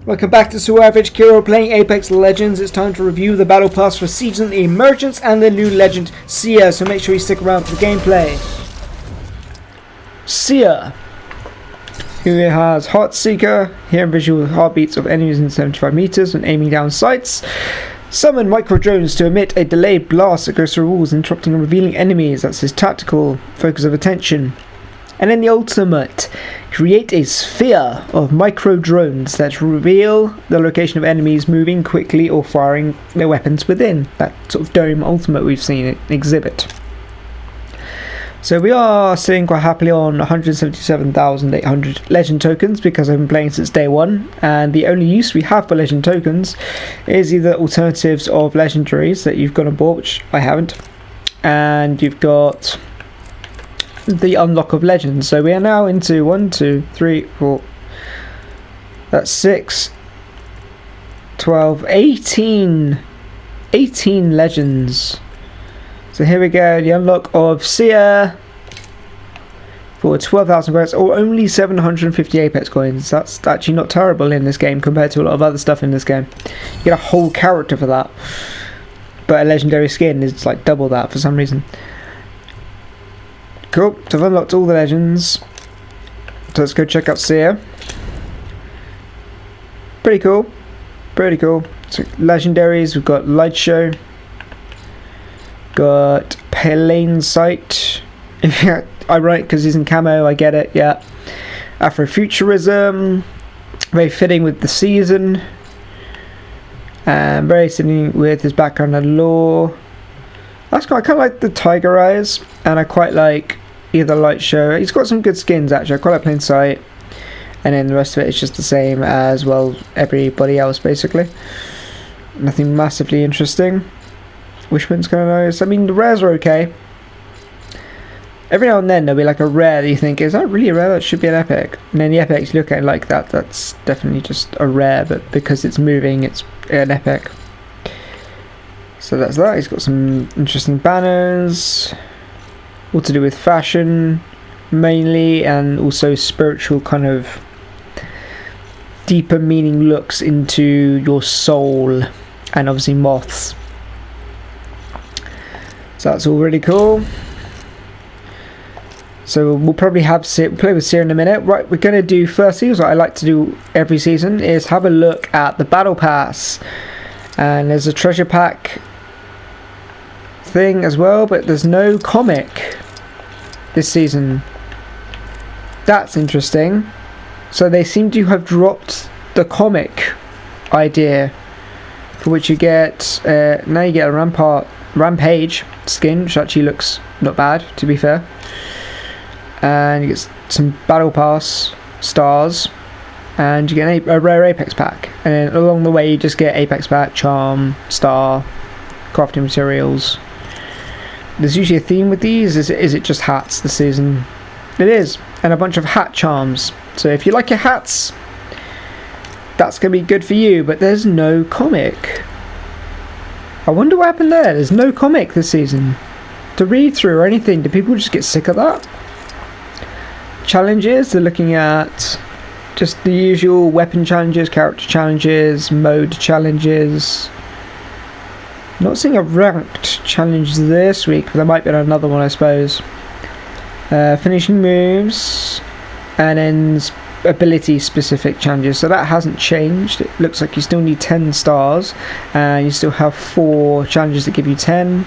Welcome back to Savage Kiro playing Apex Legends. It's time to review the Battle Pass for Season Emergence and the new legend Seer, so make sure you stick around for the gameplay. Seer, who has Heart Seeker, hearing visual heartbeats of enemies in 75 meters when aiming down sights. Summon micro drones to emit a delayed blast that goes through walls, interrupting and revealing enemies. That's his tactical focus of attention. And then the ultimate, create a sphere of micro drones that reveal the location of enemies moving quickly or firing their weapons within. That sort of dome ultimate we've seen it exhibit. So we are sitting quite happily on 177,800 legend tokens because I've been playing since day one, and the only use we have for legend tokens is either alternatives of legendaries that you've gone and bought, which I haven't, and you've got the unlock of legends. So we are now into 1, 2, 3, 4, that's 6, 12, 18 legends. So here we go, the unlock of Seer for 12,000 credits, or only 750 Apex coins. That's actually not terrible in this game compared to a lot of other stuff in this game. You get a whole character for that, but a legendary skin is like double that for some reason. Cool, so I've unlocked all the legends, so let's go check out Seer. Pretty cool, pretty cool. So legendaries, we've got Light Show, got Plain Sight. Ironic because he's in camo, I get it, yeah. Afrofuturism, very fitting with the season, and very fitting with his background and lore. That's quite, I kind of like the tiger eyes, and I quite like either Light Show. He's got some good skins actually. I quite like Plain Sight, and then the rest of it is just the same as well everybody else basically. Nothing massively interesting. Wishman's kind of nice. I mean, the rares are okay. Every now and then there'll be like a rare that you think, is that really a rare? That should be an epic. And then the epics you look at it like that, that's definitely just a rare, but because it's moving, it's an epic. So that's that. He's got some interesting banners, all to do with fashion mainly, and also spiritual kind of deeper meaning looks into your soul, and obviously moths. So that's all really cool. So we'll probably have play with Seer in a minute. Right, we're going to do firstly, what I like to do every season, is have a look at the Battle Pass. And there's a treasure pack thing as well, but there's no comic this season. That's interesting. So they seem to have dropped the comic idea, for which you get now you get a Rampage skin, which actually looks not bad to be fair, and you get some Battle Pass stars, and you get a rare Apex pack, and then along the way you just get Apex pack, charm, star, crafting materials. There's usually a theme with these. Is it just hats this season? It is, and a bunch of hat charms. So if you like your hats, that's going to be good for you, but there's no comic. I wonder what happened there. There's no comic this season to read through or anything. Do people just get sick of that? Challenges, they're looking at just the usual weapon challenges, character challenges, mode challenges. Not seeing a ranked challenge this week, but there might be another one, I suppose. Finishing moves, and then ability specific challenges. So that hasn't changed. It looks like you still need 10 stars, and you still have 4 challenges that give you 10,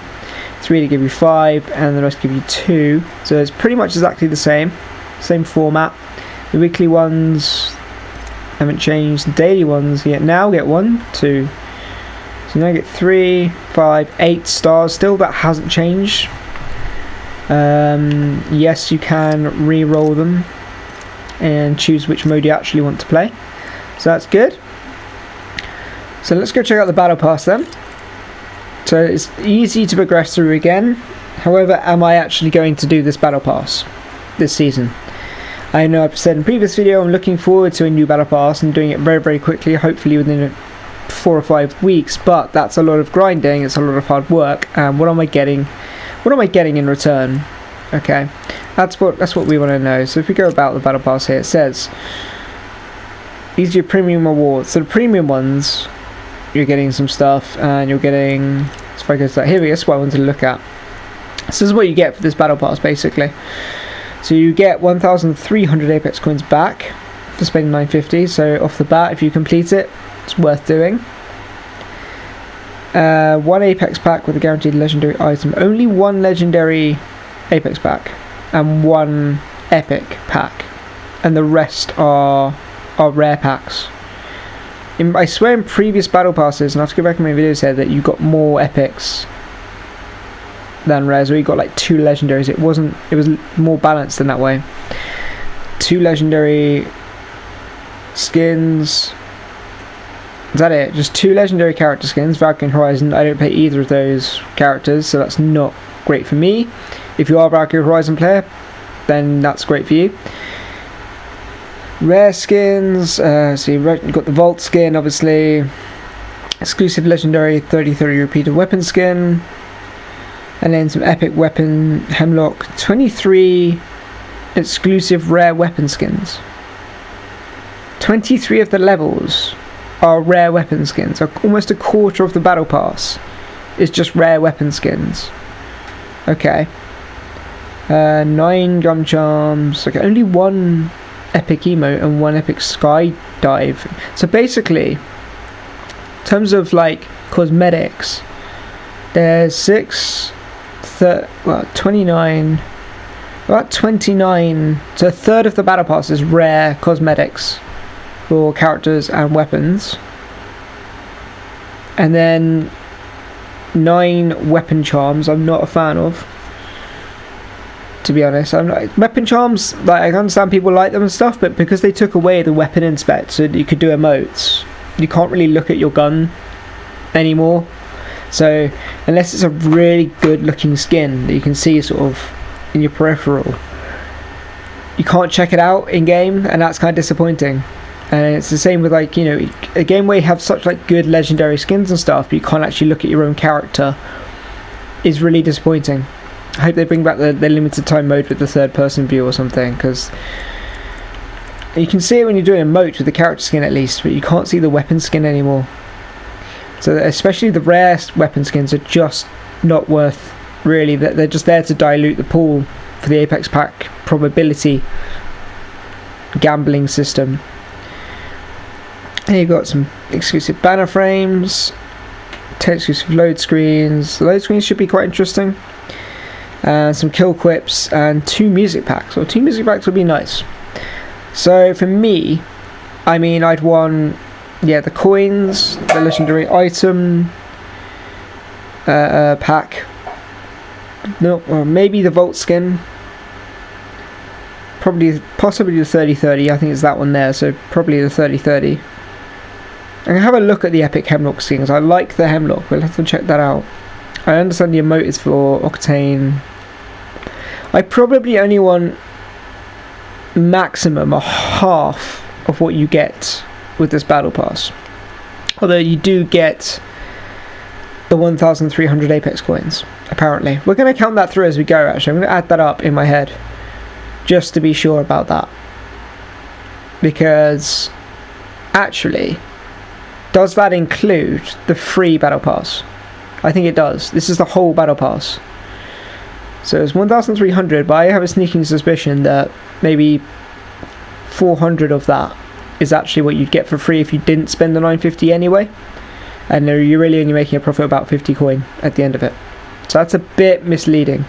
3 to give you 5, and the rest give you 2. So it's pretty much exactly the same format. The weekly ones haven't changed. The daily ones now get 1, 2. So now you get 3, 5, 8 stars. Still, that hasn't changed. Yes, you can re-roll them and choose which mode you actually want to play. So that's good. So let's go check out the Battle Pass then. So it's easy to progress through again. However, am I actually going to do this Battle Pass this season? I know I've said in a previous video I'm looking forward to a new Battle Pass and doing it very, very quickly, hopefully within 4 or 5 weeks, but that's a lot of grinding, it's a lot of hard work, and what am I getting in return? Okay, that's what we want to know. So if we go about the Battle Pass here, it says these are your premium awards. So the premium ones, you're getting some stuff, and you're getting, let's focus that, here we go, that's what I wanted to look at. This is what you get for this battle pass, basically. So you get 1,300 Apex coins back for spending 950, so off the bat, if you complete it, it's worth doing. One Apex pack with a guaranteed legendary item. Only one legendary Apex pack, and one Epic pack, and the rest are rare packs. I swear in previous battle passes, and I have to go back in my videos here, that you got more epics than rares, or you got like 2 legendaries. It was more balanced in that way. 2 legendary skins. Is that it? Just 2 legendary character skins, Valkyrie and Horizon. I don't play either of those characters, so that's not great for me. If you are a Valkyrie Horizon player, then that's great for you. Rare skins, so you've got the Vault skin, obviously. Exclusive legendary 30/30 repeated weapon skin. And then some epic weapon, Hemlock. 23 exclusive rare weapon skins. 23 of the levels are rare weapon skins. Almost a quarter of the battle pass is just rare weapon skins. Okay. 9 gum charms. Okay, only 1 epic emote and 1 epic skydive. So basically, in terms of like cosmetics, there's 29, about 29, so a third of the battle pass is rare cosmetics for characters and weapons, and then 9 weapon charms. I'm not a fan of, to be honest. I'm not, weapon charms, like, I understand people like them and stuff, but because they took away the weapon inspect so that you could do emotes, you can't really look at your gun anymore. So unless it's a really good looking skin that you can see sort of in your peripheral, you can't check it out in game, and that's kind of disappointing. And it's the same with, like, you know, a game where you have such like good legendary skins and stuff, but you can't actually look at your own character, is really disappointing. I hope they bring back the limited time mode with the third person view or something, because you can see it when you're doing emotes with the character skin at least, but you can't see the weapon skin anymore. So especially the rare weapon skins are just not worth, really. They're just there to dilute the pool for the Apex pack probability gambling system. And you've got some exclusive banner frames, 10 exclusive load screens. The load screens should be quite interesting. And some kill quips and 2 music packs. Well, 2 music packs would be nice. So for me, I mean, I'd want, yeah, the coins, the legendary item pack. No, or maybe the Vault skin. Possibly the 30/30. I think it's that one there. So probably the 30/30. I can have a look at the epic Hemlock skins. I like the Hemlock. We'll have to check that out. I understand the emote is for Octane. I probably only want maximum a half of what you get with this battle pass, although you do get the 1,300 Apex coins, apparently. We're going to count that through as we go. Actually, I'm going to add that up in my head just to be sure about that, because actually, does that include the free battle pass? I think it does. This is the whole battle pass. So it's 1,300, but I have a sneaking suspicion that maybe 400 of that is actually what you'd get for free if you didn't spend the 950 anyway. And you're really only making a profit of about 50 coin at the end of it. So that's a bit misleading.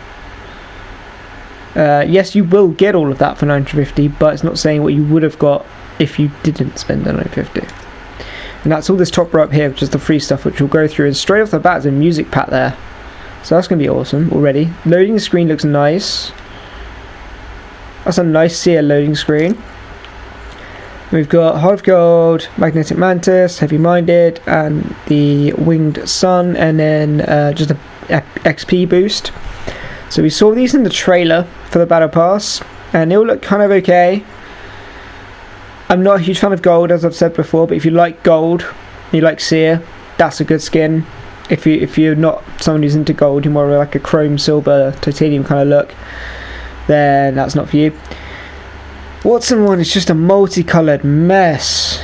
Yes, you will get all of that for 950, but it's not saying what you would have got if you didn't spend the 950. And that's all this top row up here, which is the free stuff, which we'll go through. And straight off the bat is a music pack there. So that's going to be awesome already. Loading screen looks nice. That's a nice Seer loading screen. We've got Heart of Gold, Magnetic Mantis, Heavy Minded, and the Winged Sun, and then just a XP boost. So we saw these in the trailer for the Battle Pass, and they all look kind of okay. I'm not a huge fan of gold, as I've said before, but if you like gold, you like Seer, that's a good skin. If you're not someone who's into gold, you're more like a chrome, silver, titanium kind of look, then that's not for you. Watson one is just a multicoloured mess.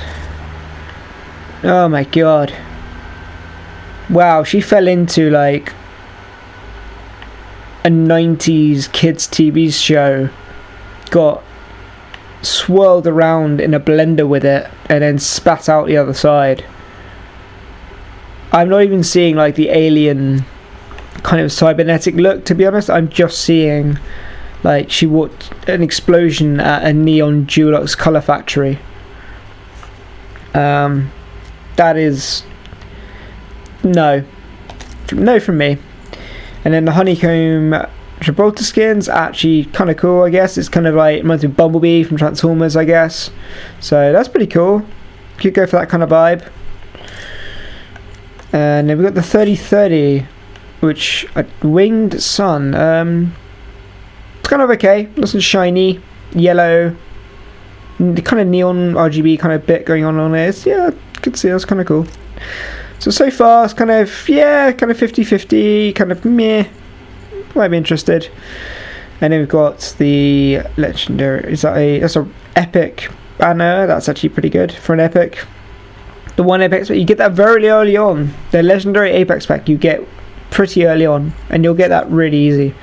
Oh my god. Wow, she fell into like a 90s kids TV show, got swirled around in a blender with it and then spat out the other side. I'm not even seeing like the alien kind of cybernetic look, to be honest. I'm just seeing like she walked an explosion at a neon Dulux color factory. That is no from me. And then the honeycomb Gibraltar skin's actually kind of cool, I guess. It's kind of like, reminds me of Bumblebee from Transformers, I guess. So that's pretty cool. Could go for that kind of vibe. And then we've got the 3030, which Winged Sun. It's kind of okay. Nothing shiny, yellow, the kind of neon RGB kind of bit going on there. Yeah, I could see that's kind of cool. So far it's kind of, yeah, kind of 50-50, kind of meh. Might be interested. And then we've got the legendary. That's a epic banner. That's actually pretty good for an epic. The one apex, but you get that very early on. The legendary apex pack you get pretty early on, and you'll get that really easy.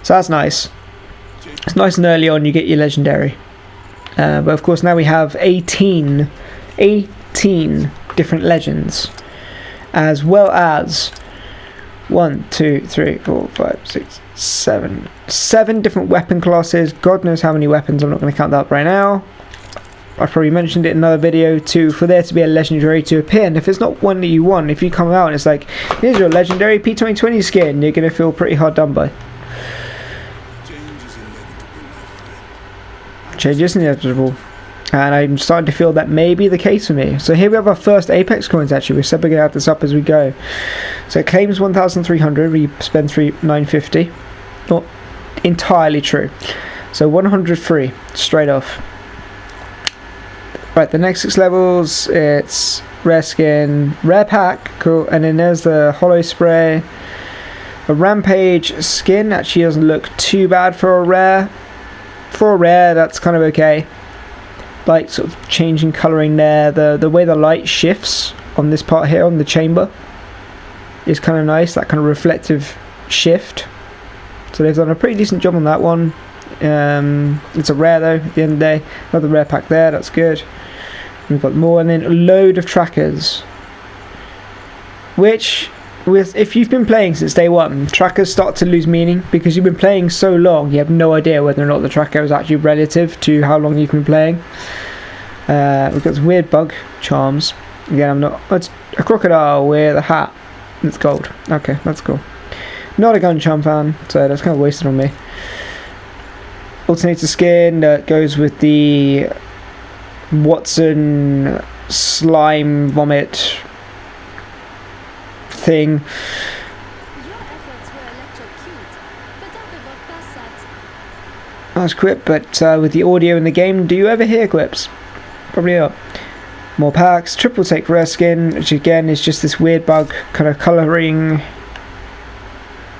So that's nice. It's nice and early on you get your legendary. But of course now we have 18 different legends, as well as 1, 2, 3, 4, 5, 6, 7 different weapon classes. God knows how many weapons. I'm not going to count that up right now. I probably mentioned it in another video too, for there to be a legendary to appear. And if it's not one that you want, if you come out and it's like, here's your legendary P2020 skin, you're going to feel pretty hard done by. Change is inevitable. And I'm starting to feel that may be the case for me. So here we have our first Apex coins actually. We said we're going to add this up as we go. So it claims 1,300. We spend 950. Not entirely true. So 100 free, straight off. Right, the next 6 levels, it's rare skin, rare pack, cool. And then there's the holo spray. A Rampage skin actually doesn't look too bad for a rare. For a rare, that's kind of okay. Like sort of changing colouring there. The way the light shifts on this part here on the chamber is kind of nice. That kind of reflective shift. So they've done a pretty decent job on that one. It's a rare though. At the end of the day, another rare pack there. That's good. We've got more, and then a load of trackers. Which, if you've been playing since day one, trackers start to lose meaning because you've been playing so long. You have no idea whether or not the tracker is actually relative to how long you've been playing. We've got some weird bug charms. Again, I'm not. It's a crocodile with a hat. It's gold. Okay, that's cool. Not a gun charm fan, so that's kind of wasted on me. Alternator skin that goes with the Watson slime vomit thing. That's quip, but with the audio in the game, do you ever hear quips? Probably not. More packs, triple take rare skin, which again is just this weird bug kind of colouring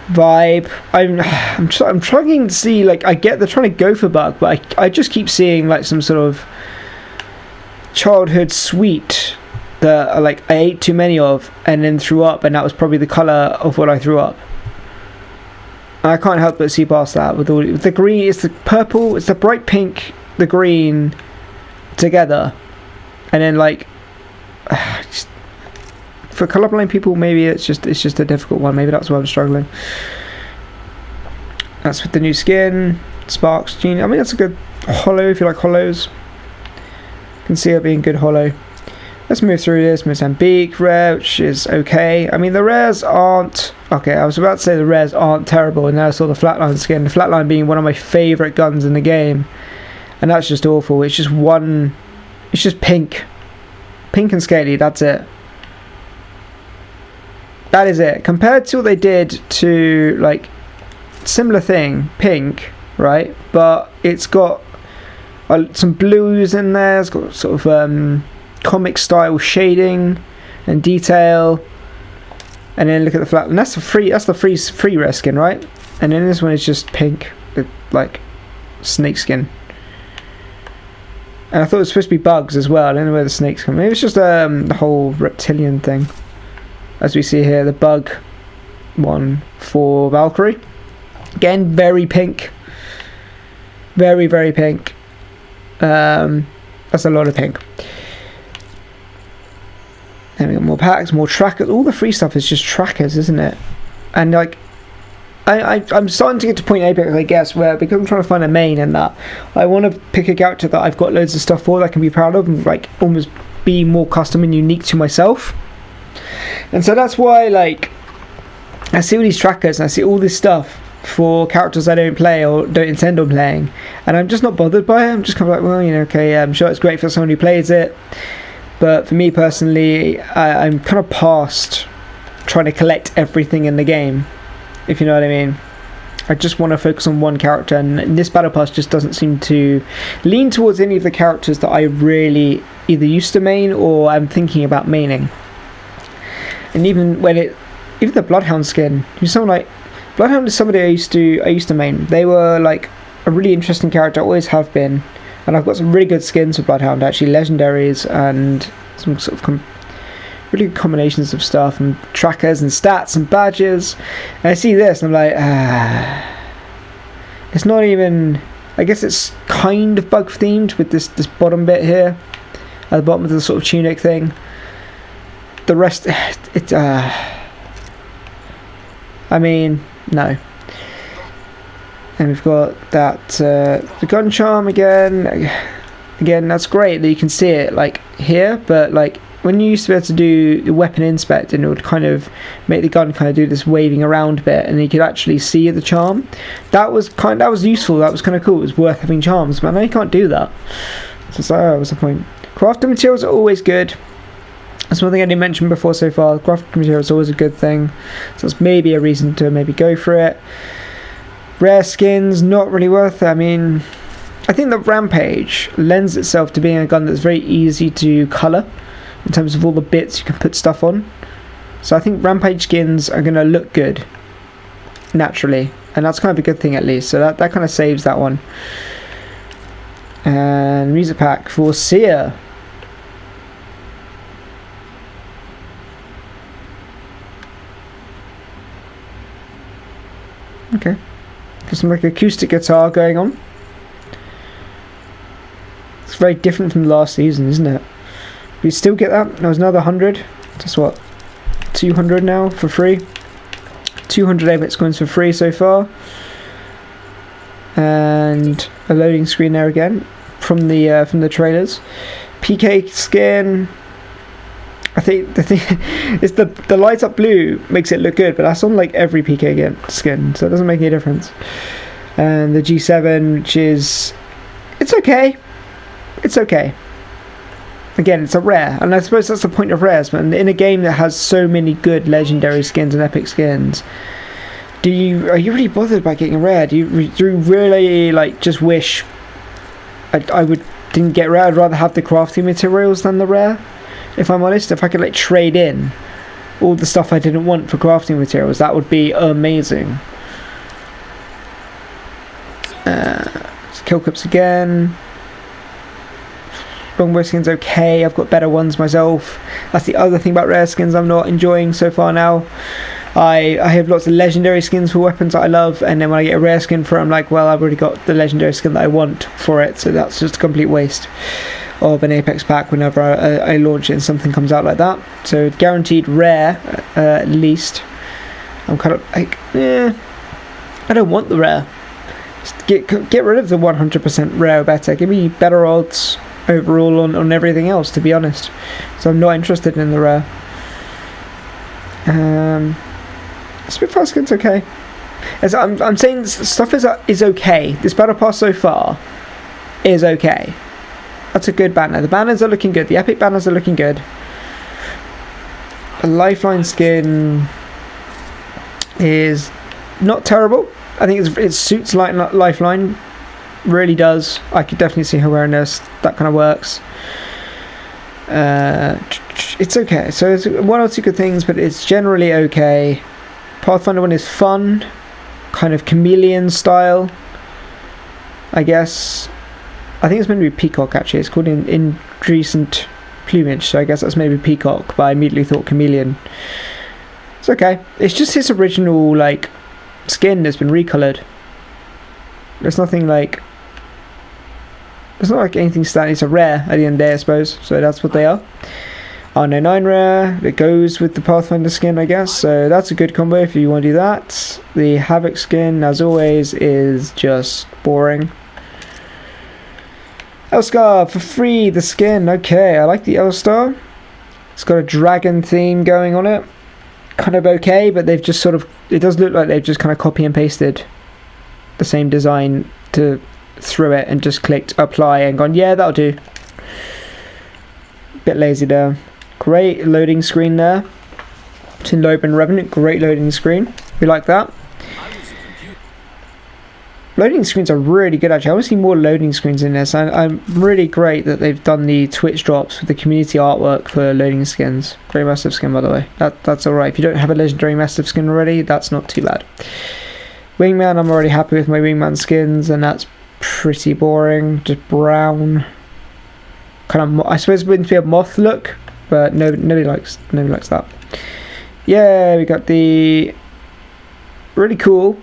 vibe. I'm trying to see, like, I get they're trying to go for bug, but I just keep seeing like some sort of childhood sweet that like I ate too many of and then threw up, and that was probably the colour of what I threw up. I can't help but see past that with all the green. It's the purple, it's the bright pink, the green together, and then like just, for colourblind people, maybe it's just a difficult one. Maybe that's why I'm struggling. That's with the new skin, Sparks Gene. I mean, that's a good holo if you like holos. Can see it being good holo. Let's move through this. Mozambique rare, which is okay. I mean, the rares aren't okay. I was about to say the rares aren't terrible, and then I saw the flatline skin. The flatline being one of my favourite guns in the game, and that's just awful. It's just one. It's just pink and scaly. That's it. That is it. Compared to what they did to like similar thing, pink, right? But it's got some blues in there. It's got sort of comic style shading and detail. And then look at the flat. And that's the free rare skin, right? And then this one is just pink with like snake skin. And I thought it was supposed to be bugs as well. I don't know where the snakes come. Maybe it's just the whole reptilian thing. As we see here, the bug one for Valkyrie. Again, very pink. Very, very pink. That's a lot of pink. Then we got more packs, more trackers. All the free stuff is just trackers, isn't it? And like, I'm starting to get to point apex, I guess, where because I'm trying to find a main and that, I want to pick a character that I've got loads of stuff for that I can be proud of and like almost be more custom and unique to myself. And so that's why, like, I see all these trackers and I see all this stuff for characters I don't play or don't intend on playing, and I'm just not bothered by it. I'm just kind of like, well, you know, okay, I'm sure it's great for someone who plays it, but for me personally, I'm kind of past trying to collect everything in the game, if you know what I mean. I just want to focus on one character, and this battle pass just doesn't seem to lean towards any of the characters that I really either used to main or I'm thinking about maining. And even the Bloodhound skin, someone like Bloodhound is somebody I used to main. They were like a really interesting character, always have been, and I've got some really good skins for Bloodhound, actually, legendaries and some sort of really good combinations of stuff and trackers and stats and badges. And I see this and I'm like, it's not even, I guess it's kind of bug themed with this bottom bit here at the bottom of the sort of tunic thing. The rest, I mean, no. And we've got that the gun charm again. Again, that's great that you can see it like here, but like when you used to be able to do the weapon inspect, and it would kind of make the gun kind of do this waving around bit, and you could actually see the charm. That was useful. That was kind of cool. It was worth having charms, but now you can't do that. So it's like, oh, what's the point? Crafting materials are always good. That's one thing I didn't mention before so far. Crafting material is always a good thing, so it's maybe a reason to maybe go for it. Rare skins, not really worth it. I mean, I think the Rampage lends itself to being a gun that's very easy to colour in terms of all the bits you can put stuff on. So I think Rampage skins are going to look good naturally, and that's kind of a good thing at least. So that kind of saves that one. And music pack for Seer. Okay, there's some like acoustic guitar going on. It's very different from last season, isn't it? We still get that. There was another 100. That's what, 200 now for free. 200 Apex coins for free so far. And a loading screen there again from the trailers. PK skin. I think the thing is the light up blue makes it look good, but that's on like every PK skin, so it doesn't make any difference. And the G7, which is, it's okay. It's okay. Again, it's a rare, and I suppose that's the point of rares. But in a game that has so many good legendary skins and epic skins, are you really bothered by getting a rare? Do you really like just wish I didn't get rare? I'd rather have the crafting materials than the rare. If I'm honest, if I could like trade in all the stuff I didn't want for crafting materials, that would be amazing. Kill clips again. Longbow skins okay. I've got better ones myself. That's the other thing about rare skins I'm not enjoying so far now. I have lots of legendary skins for weapons that I love, and then when I get a rare skin for it, I'm like, well, I've already got the legendary skin that I want for it, so that's just a complete waste of an Apex pack whenever I launch it and something comes out like that. So guaranteed rare, at least. I'm kind of like, I don't want the rare. Just get rid of the 100% rare or better. Give me better odds overall on everything else, to be honest. So I'm not interested in the rare. Spitfire skin's okay. As I'm saying, stuff is okay. This battle pass so far is okay. That's a good banner. The banners are looking good. The epic banners are looking good. The lifeline skin is not terrible. I think it suits lifeline. Really does. I could definitely see her wearing this. That kind of works. It's okay. So it's one or two good things, but it's generally okay. Pathfinder one is fun, kind of chameleon style, I guess. I think it's meant to be peacock actually. It's called indecent plumage, so I guess that's maybe peacock, but I immediately thought chameleon. It's okay. It's just his original like skin that's been recolored. There's nothing like, it's not like anything standing. It's a rare at the end there, I suppose, so that's what they are. Oh no, 9 rare, it goes with the Pathfinder skin, I guess, so that's a good combo if you want to do that. The Havoc skin, as always, is just boring. Elscar for free, the skin. Okay, I like the Elstar. It's got a dragon theme going on it. Kind of okay, but they've just sort of, it does look like they've just kind of copy and pasted the same design through it and just clicked apply and gone, yeah, that'll do. Bit lazy there. Great loading screen there. It's in Loban Revenant, great loading screen. We like that. Loading screens are really good actually. I want to see more loading screens in this. I'm really great that they've done the Twitch drops with the community artwork for loading skins. Great massive skin, by the way. That's alright. If you don't have a legendary massive skin already, that's not too bad. Wingman, I'm already happy with my Wingman skins, and that's pretty boring. Just brown. Kind of, I suppose it's meant to be a moth look, but nobody likes that. Yeah, we got the really cool.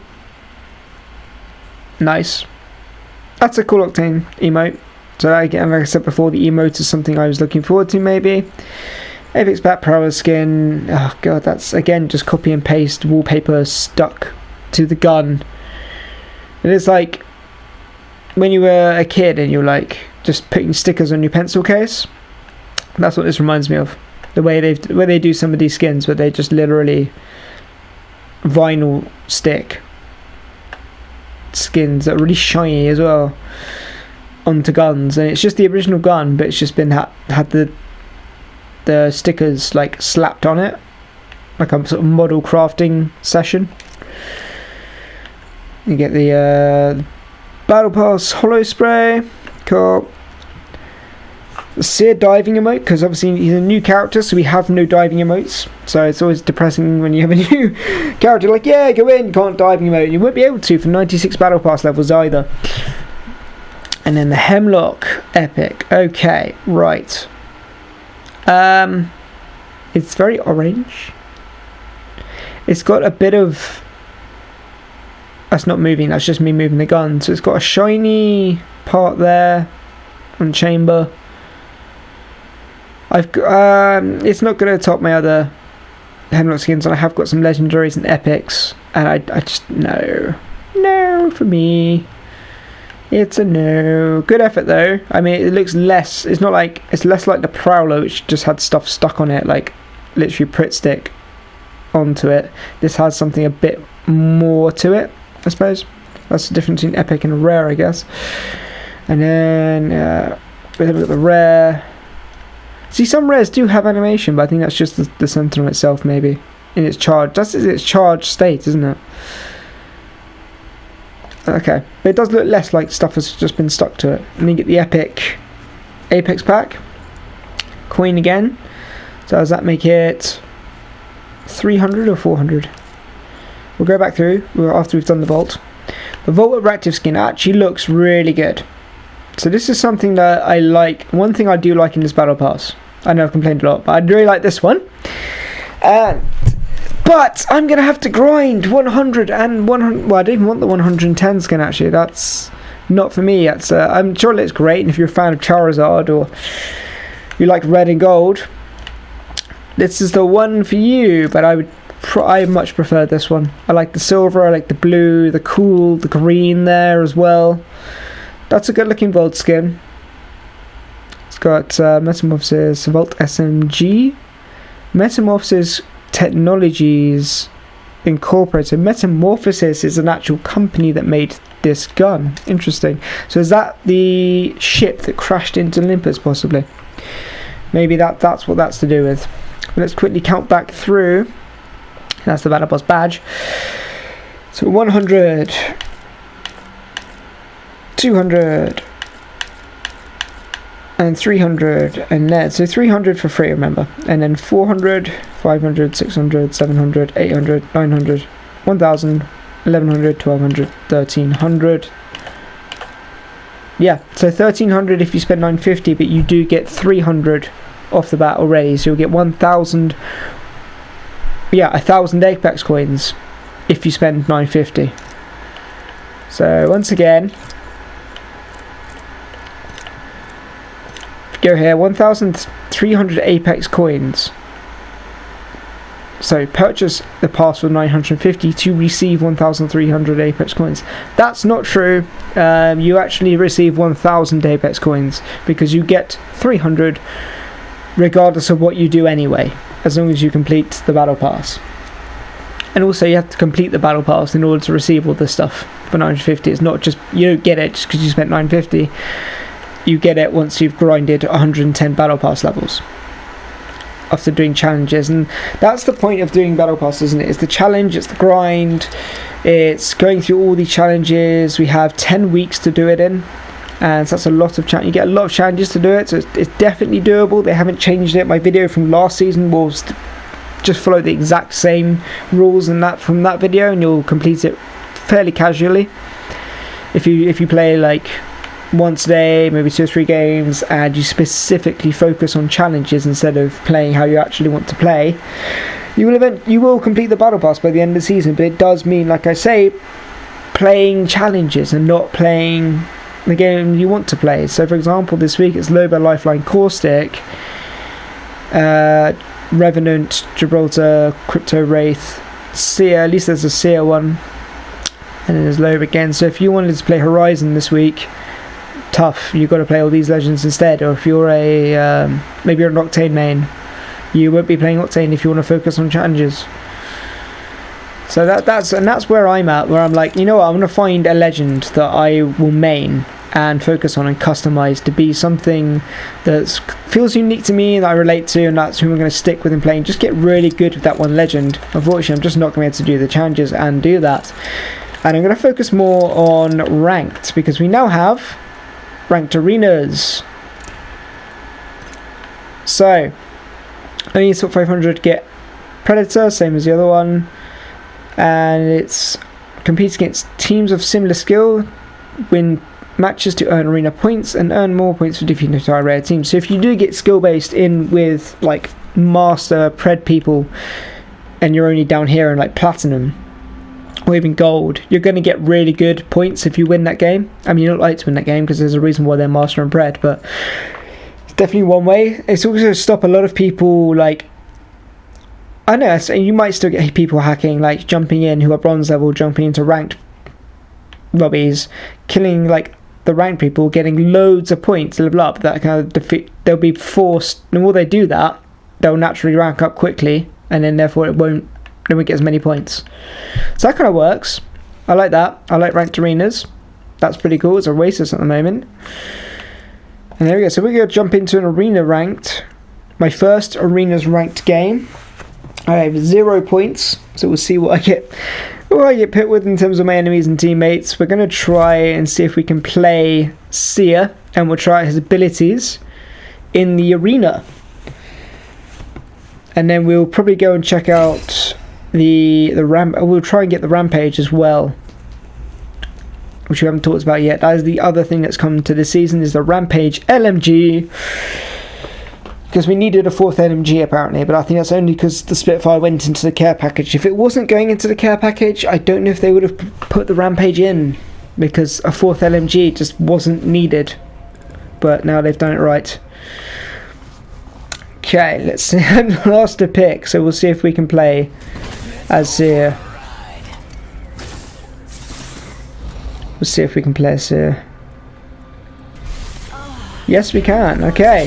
Nice. That's a cool Octane emote. So again, like I said before, the emote is something I was looking forward to maybe. Apex Bat Prowler skin. Oh god, that's again just copy and paste wallpaper stuck to the gun. It is like when you were a kid and you're like just putting stickers on your pencil case. That's what this reminds me of. The way they do some of these skins, where they just literally vinyl stick skins that are really shiny as well onto guns, and it's just the original gun, but it's just been had the stickers like slapped on it, like a sort of model crafting session. You get the Battle Pass Hollow Spray, cool. The Seer diving emote, because obviously he's a new character, so we have no diving emotes, so it's always depressing when you have a new character like, yeah, go in, can't diving emote. You won't be able to for 96 battle pass levels either. And then the Hemlock Epic. Okay, right. It's very orange. It's got a bit of, that's not moving, that's just me moving the gun. So it's got a shiny part there on chamber. It's not going to top my other Hemlock skins, and I have got some legendaries and epics, and I just no for me. It's a no. Good effort though. I mean, it looks less. It's not like, it's less like the Prowler, which just had stuff stuck on it, like literally Pritt stick onto it. This has something a bit more to it, I suppose. That's the difference between epic and rare, I guess. And then we have the rare. See, some rares do have animation, but I think that's just the Sentinel itself, maybe. In its charge. That's its charged state, isn't it? Okay. But it does look less like stuff has just been stuck to it. And then you get the epic Apex pack. Coin again. So does that make it 300 or 400? We'll go back through after we've done the vault. The Vault Reactive skin actually looks really good. So this is something that I like. One thing I do like in this battle pass. I know I've complained a lot, but I really like this one. But I'm going to have to grind 100 and 100. Well, I don't even want the 110 skin actually. That's not for me. That's I'm sure it looks great. And if you're a fan of Charizard or you like red and gold, this is the one for you. But I much prefer this one. I like the silver. I like the blue, the cool, the green there as well. That's a good looking Vault skin. It's got Metamorphosis Vault SMG. Metamorphosis Technologies Incorporated. Metamorphosis is an actual company that made this gun. Interesting. So is that the ship that crashed into Olympus possibly? Maybe that's what that's to do with. But let's quickly count back through. That's the Battle Pass badge. So 100. 200 and 300, and then so 300 for free, remember, and then 400, 500, 600, 700, 800, 900, 1000, 1100, 1200, 1300, Yeah, so 1300 if you spend 950, but you do get 300 off the bat already, so you'll get 1000. Yeah, 1000 Apex coins if you spend 950. So once again, go here, 1300 Apex coins. So purchase the pass for 950 to receive 1300 Apex coins. That's not true. You actually receive 1000 Apex coins because you get 300 regardless of what you do anyway, as long as you complete the battle pass. And also you have to complete the battle pass in order to receive all this stuff for 950. It's not just, you don't get it just because you spent 950. You get it once you've grinded 110 battle pass levels after doing challenges. And that's the point of doing battle pass, isn't it? It's the challenge, it's the grind, it's going through all the challenges. We have 10 weeks to do it in, and so that's a lot of you get a lot of challenges to do it, so it's definitely doable. They haven't changed it. My video from last season will just follow the exact same rules and that from that video, and you'll complete it fairly casually if you play like once a day, maybe 2 or 3 games, and you specifically focus on challenges instead of playing how you actually want to play. You will complete the battle pass by the end of the season, but it does mean, like I say, playing challenges and not playing the game you want to play. So for example, this week it's Loba, Lifeline, Caustic, Revenant, Gibraltar, Crypto Wraith, Seer. At least there's a Seer one, and then there's Loba again. So if you wanted to play Horizon this week, tough, you've got to play all these legends instead. Or if you're a maybe you're an Octane main, you won't be playing Octane if you want to focus on challenges. So that's where I'm at, where I'm like, you know what, I'm going to find a legend that I will main and focus on and customize to be something that feels unique to me and that I relate to, and that's who I'm going to stick with and playing. Just get really good with that one legend. Unfortunately, I'm just not going to be able to do the challenges and do that. And I'm going to focus more on ranked, because we now have ranked arenas. So only top 500 get Predator, same as the other one, and it's competes against teams of similar skill, win matches to earn arena points, and earn more points for defeating entire rare teams. So if you do get skill based in with like master pred people, and you're only down here in like platinum or even gold, you're going to get really good points if you win that game. I mean, you don't like to win that game because there's a reason why they're master and pred, but it's definitely one way. It's also stop a lot of people, like, I know, so you might still get people hacking, like jumping in who are bronze level, jumping into ranked lobbies, killing like the ranked people, getting loads of points, level up. That kind of defeat, they'll be forced, and while they do that, they'll naturally rank up quickly, and then therefore they won't get as many points. So that kind of works. I like that. I like ranked arenas. That's pretty cool. It's a Oasis at the moment. And there we go. So we're going to jump into an arena ranked. My first arenas ranked game. I have 0 points, so we'll see what I get pit with in terms of my enemies and teammates. We're going to try and see if we can play Seer, and we'll try his abilities in the arena. And then we'll probably go and check out we'll try and get the Rampage as well, which we haven't talked about yet. That is the other thing that's come to this season, is the Rampage LMG. Because we needed a 4th LMG apparently, but I think that's only because the Spitfire went into the care package. If it wasn't going into the care package, I don't know if they would have put the Rampage in, because a 4th LMG just wasn't needed. But now they've done it right. Okay, let's see. Last to pick, so we'll see if we can play as Seer. We'll see if we can play as Seer. Yes, we can. Okay.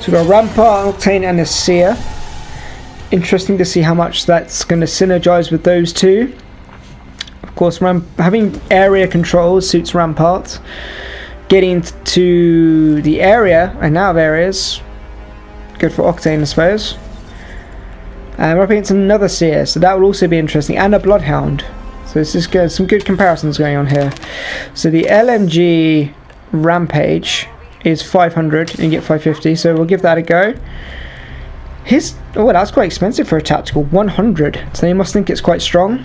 So we've got Rampart, Octane, and a Seer. Interesting to see how much that's going to synergize with those two. Of course, having area control suits Rampart. Getting to the area, and out of areas, good for Octane, I suppose. And we're up against another Seer, so that will also be interesting, and a Bloodhound. So this is good. Some good comparisons going on here. So the LMG Rampage is 500 and you get 550, so we'll give that a go. That's quite expensive for a tactical, 100, so you must think it's quite strong.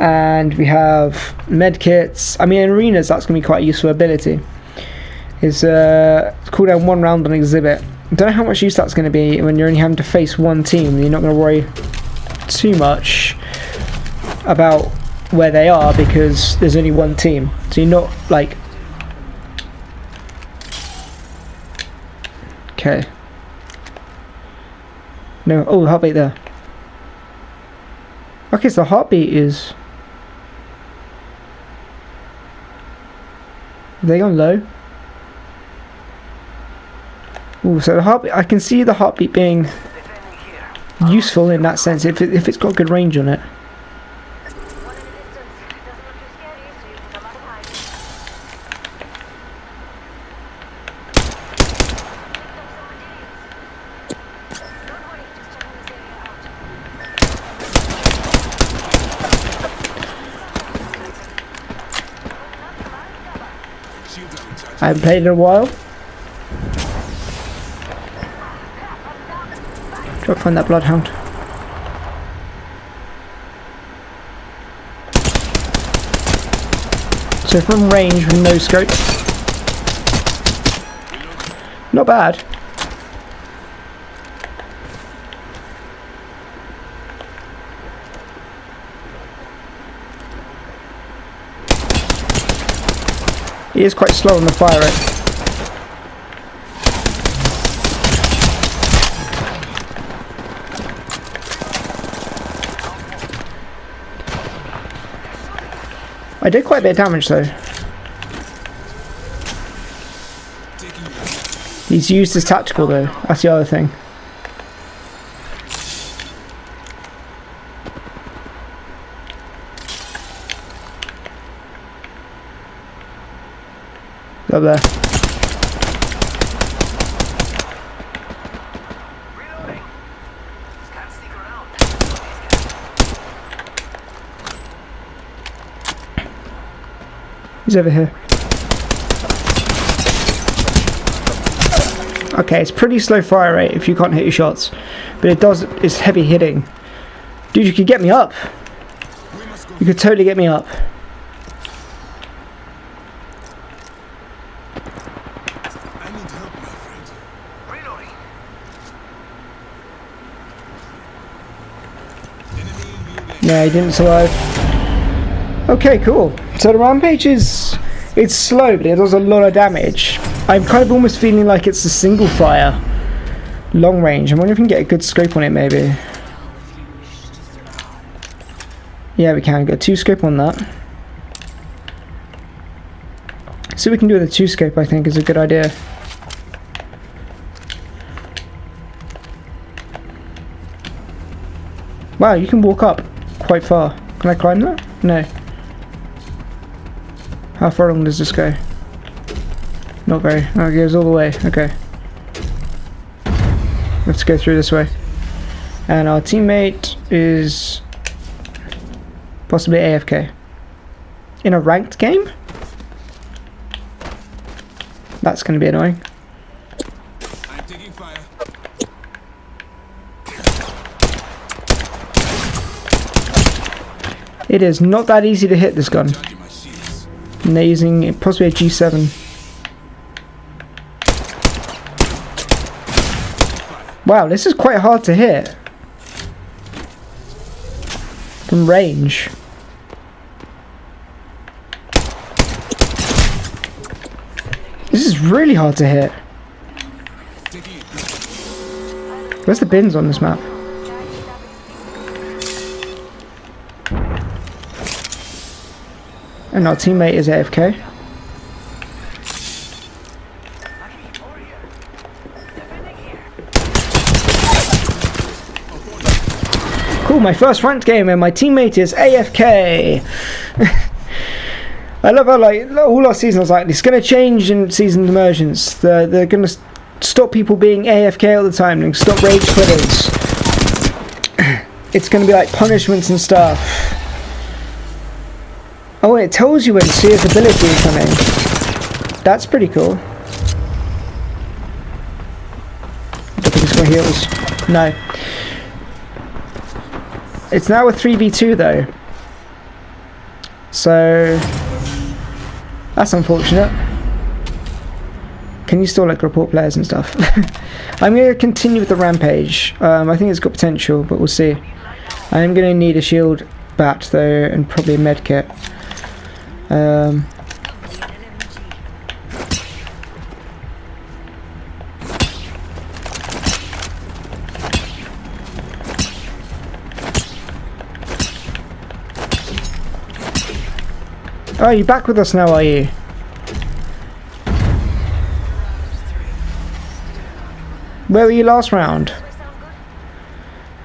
And we have medkits. I mean, in arenas, that's going to be quite a useful ability. Is cooldown 1 round on exhibit. I don't know how much use that's going to be when you're only having to face one team. You're not going to worry too much about where they are because there's only one team. So you're not like... Okay. No, oh, heartbeat there. Okay, so the heartbeat is... Are they gone low? Ooh, so the heartbeat, I can see the heartbeat being useful in that sense if it's got good range on it. I haven't played in a while. Try to find that Bloodhound. So from range with no scope. Not bad. He is quite slow on the fire rate. I did quite a bit of damage though. He's used his tactical though, that's the other thing. Up there. He's over here. Okay, it's pretty slow fire rate if you can't hit your shots, but it's heavy hitting. Dude, you could get me up. You could totally get me up. Yeah, he didn't survive. Okay, cool. So the Rampage it's slow, but it does a lot of damage. I'm kind of almost feeling like it's a single fire, long range. I wonder if we can get a good scope on it, maybe. Yeah, we can get 2 scope on that. See what we can do with a 2 scope. I think is a good idea. Wow, you can walk up quite far. Can I climb that? No. How far along does this go? Not very. Oh, it goes all the way. Okay. Let's go through this way. And our teammate is possibly AFK. In a ranked game? That's going to be annoying. I'm taking fire. It is not that easy to hit this gun. And they're using possibly a G7. Wow, this is quite hard to hit. From range. This is really hard to hit. Where's the bins on this map? And our teammate is AFK. Cool, my first ranked game and my teammate is AFK. I love how like all our seasons like it's going to change in season Emergence. They're going to stop people being AFK all the time and stop rage quitters. It's going to be like punishments and stuff. Oh, and it tells you when Seer's ability is coming. That's pretty cool. I don't think it's got heals. No. It's now a 3v2 though. So that's unfortunate. Can you still like report players and stuff? I'm going to continue with the Rampage. I think it's got potential, but we'll see. I am going to need a shield bat though, and probably a med kit. Oh, you're back with us now, are you? Where were you last round?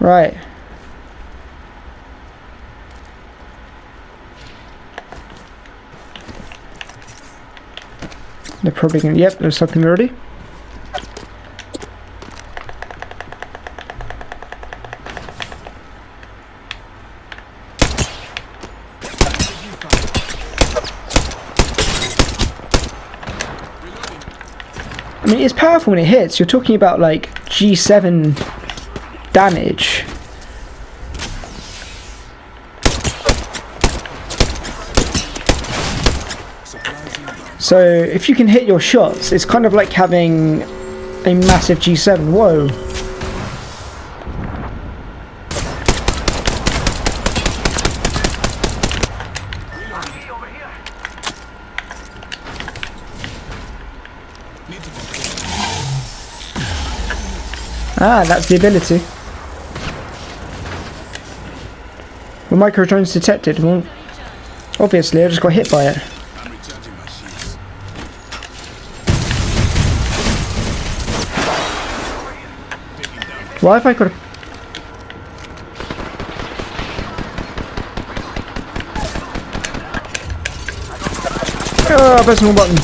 Right. They're probably gonna... Yep, there's something already. I mean, it's powerful when it hits. You're talking about like G7 damage. So if you can hit your shots, it's kind of like having a massive G7. Whoa. Ah, that's the ability. Well, microdrone's detected. Well, obviously, I just got hit by it. Why have I got a... Oh, press the wrong button.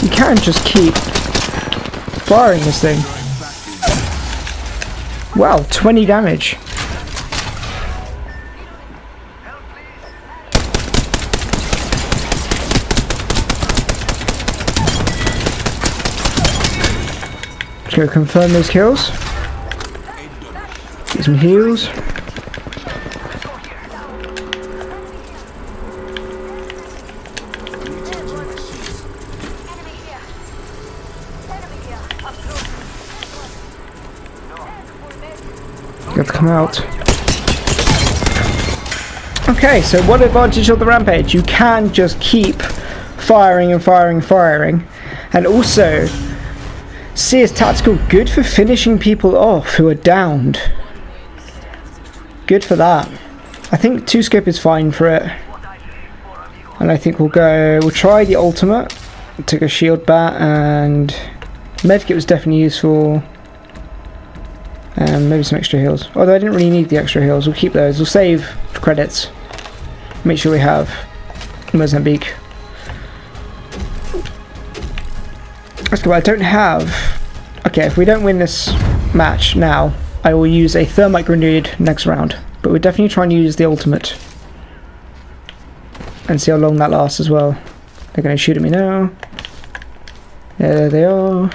You can't just keep firing this thing. Wow, 20 damage. Let's go confirm those kills. Get some heals. Got to come out. Okay, so what advantage of the Rampage? You can just keep firing and firing and firing, and also Seer's tactical, good for finishing people off who are downed. Good for that. I think 2-scope is fine for it. And I think we'll try the ultimate. Took a shield bat, and medkit was definitely useful. And maybe some extra heals. Although I didn't really need the extra heals. We'll keep those. We'll save for credits. Make sure we have Mozambique. Let's go. I don't have... Okay, if we don't win this match now, I will use a thermite grenade next round. But we'll definitely try and use the ultimate. And see how long that lasts as well. They're going to shoot at me now. Yeah, there they are.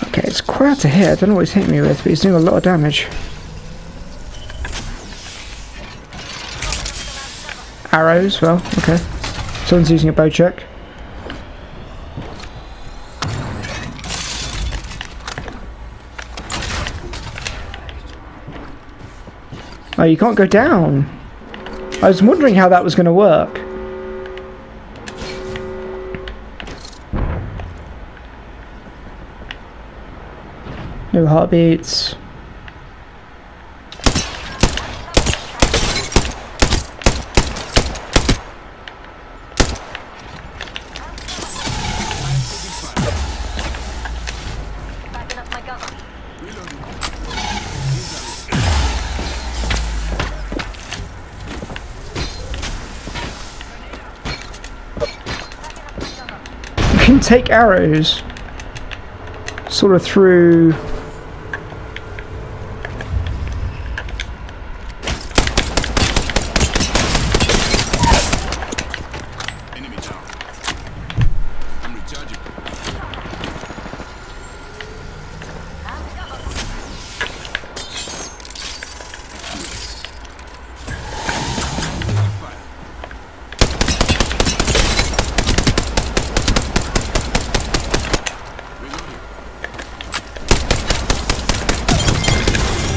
Okay, it's quite hard to hit. I don't know what he's hitting me with, but he's doing a lot of damage. Arrows, well, okay. Someone's using a bow check. Oh, you can't go down. I was wondering how that was going to work. No heartbeats. You can take arrows sort of through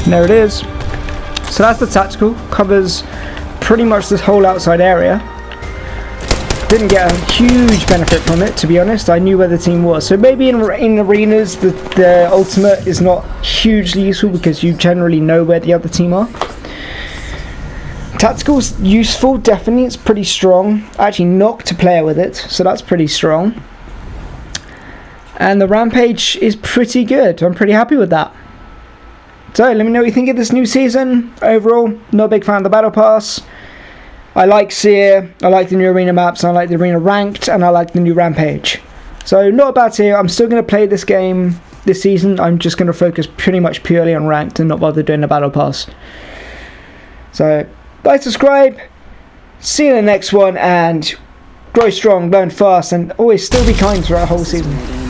And there it is. So that's the tactical. Covers pretty much this whole outside area. Didn't get a huge benefit from it, to be honest. I knew where the team was. So maybe in arenas, the ultimate is not hugely useful because you generally know where the other team are. Tactical's useful, definitely. It's pretty strong. I actually knocked a player with it, so that's pretty strong. And the Rampage is pretty good. I'm pretty happy with that. So let me know what you think of this new season. Overall, not a big fan of the Battle Pass. I like Seer, I like the new arena maps, I like the arena ranked, and I like the new Rampage. So not a bad tier. I'm still going to play this game this season. I'm just going to focus pretty much purely on ranked and not bother doing the Battle Pass. So, like, subscribe, see you in the next one, and grow strong, learn fast, and always still be kind throughout the whole season.